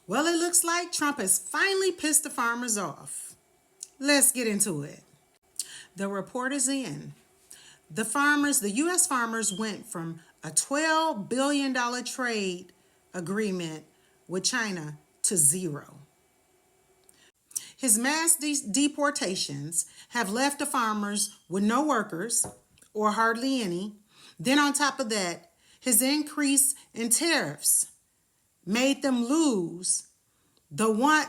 Well, it looks like Trump has finally pissed the farmers off. Let's get into it. The report is in. The U.S. farmers went from a $12 billion trade agreement with China to zero. His mass deportations have left the farmers with no workers, or hardly any. Then, on top of that, his increase in tariffs made them lose one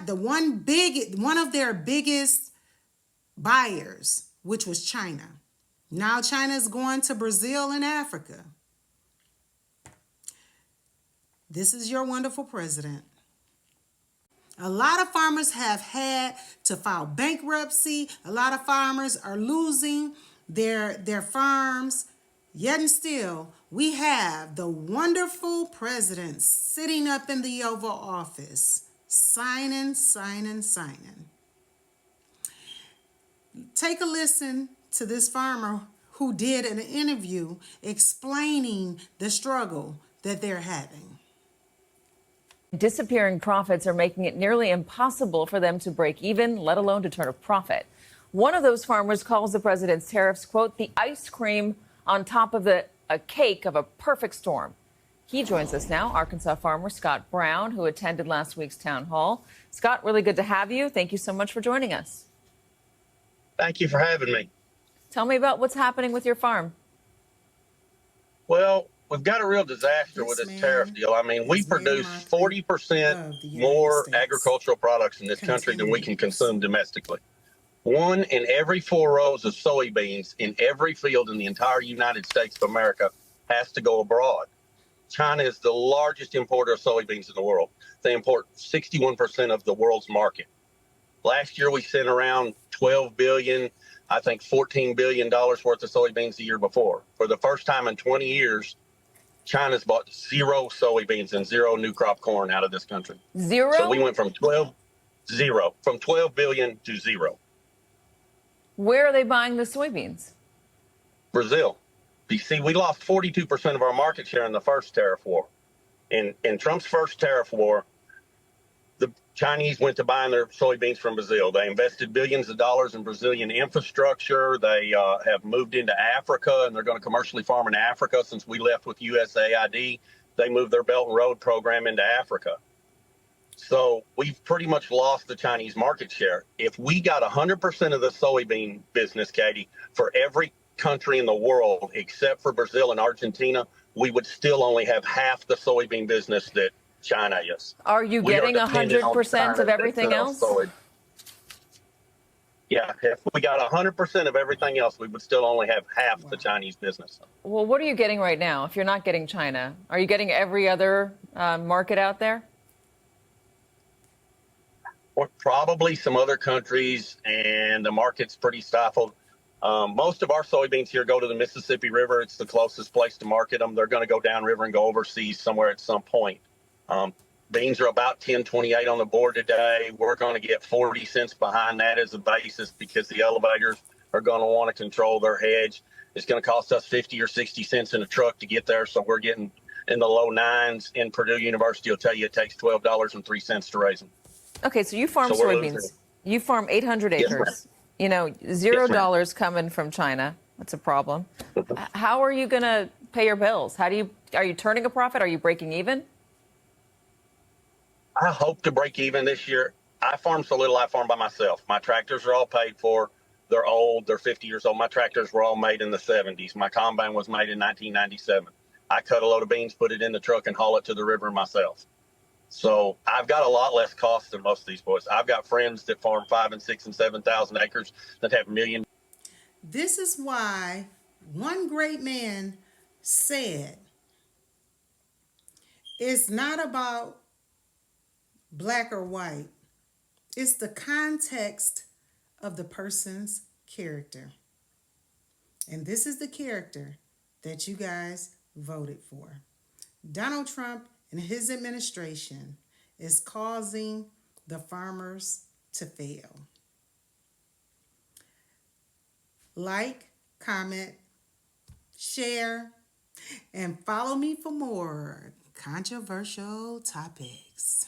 of their biggest buyers, which was China. Now China is going to Brazil and Africa. This is your wonderful president. A lot of farmers have had to file bankruptcy. A lot of farmers are losing their farms. Yet and still, we have the wonderful president sitting up in the Oval Office, signing. Take a listen to this farmer who did an interview explaining the struggle that they're having. Disappearing profits are making it nearly impossible for them to break even, let alone to turn a profit. One of those farmers calls the president's tariffs, quote, the ice cream on top of a cake of a perfect storm. He joins us now, Arkansas farmer Scott Brown, who attended last week's town hall. Scott, really good to have you. Thank you so much for joining us. Thank you for having me. Tell me about what's happening with your farm. Well, we've got a real disaster with this tariff deal. I mean, we produce 40% more agricultural products in this country than we can consume domestically. 1 in every 4 rows of soybeans in every field in the entire United States of America has to go abroad. China is the largest importer of soybeans in the world. They import 61% of the world's market. Last year, we sent around $12 billion, I think $14 billion worth of soybeans the year before. For the first time in 20 years, China's bought 0 soybeans and 0 new crop corn out of this country. Zero? So we went from 12 billion to 0. Where are they buying the soybeans? Brazil. You see, we lost 42% of our market share in the first tariff war. In Trump's first tariff war, the Chinese went to buying their soybeans from Brazil. They invested billions of dollars in Brazilian infrastructure. They have moved into Africa, and they're going to commercially farm in Africa. Since we left with USAID, they moved their Belt and Road program into Africa. So we've pretty much lost the Chinese market share. If we got 100% of the soybean business, Katie, for every country in the world except for Brazil and Argentina, we would still only have half the soybean business that China is. Are you getting 100% of everything else? Yeah, if we got 100% of everything else, we would still only have half the Chinese business. Well, what are you getting right now if you're not getting China? Are you getting every other market out there? Or probably some other countries, and the market's pretty stifled. Most of our soybeans here go to the Mississippi River. It's the closest place to market them. They're going to go downriver and go overseas somewhere at some point. Beans are about $10.28 on the board today. We're going to get 40 cents behind that as a basis because the elevators are going to want to control their hedge. It's going to cost us 50 or 60 cents in a truck to get there, so we're getting in the low 9s. And Purdue University will tell you it takes $12.03 to raise them. Okay, so you farm soybeans. You farm 800 acres. You know, $0 coming from China. That's a problem. How are you going to pay your bills? Are you turning a profit? Are you breaking even? I hope to break even this year. I farm so little, I farm by myself. My tractors are all paid for. They're old. They're 50 years old. My tractors were all made in the 70s. My combine was made in 1997. I cut a load of beans, put it in the truck, and haul it to the river myself. So I've got a lot less cost than most of these boys. I've got friends that farm 5,000 and 6,000 and 7,000 acres that have million. This is why one great man said, it's not about black or white. It's the context of the person's character. And this is the character that you guys voted for. Donald Trump and his administration is causing the farmers to fail. Like, comment, share, and follow me for more controversial topics.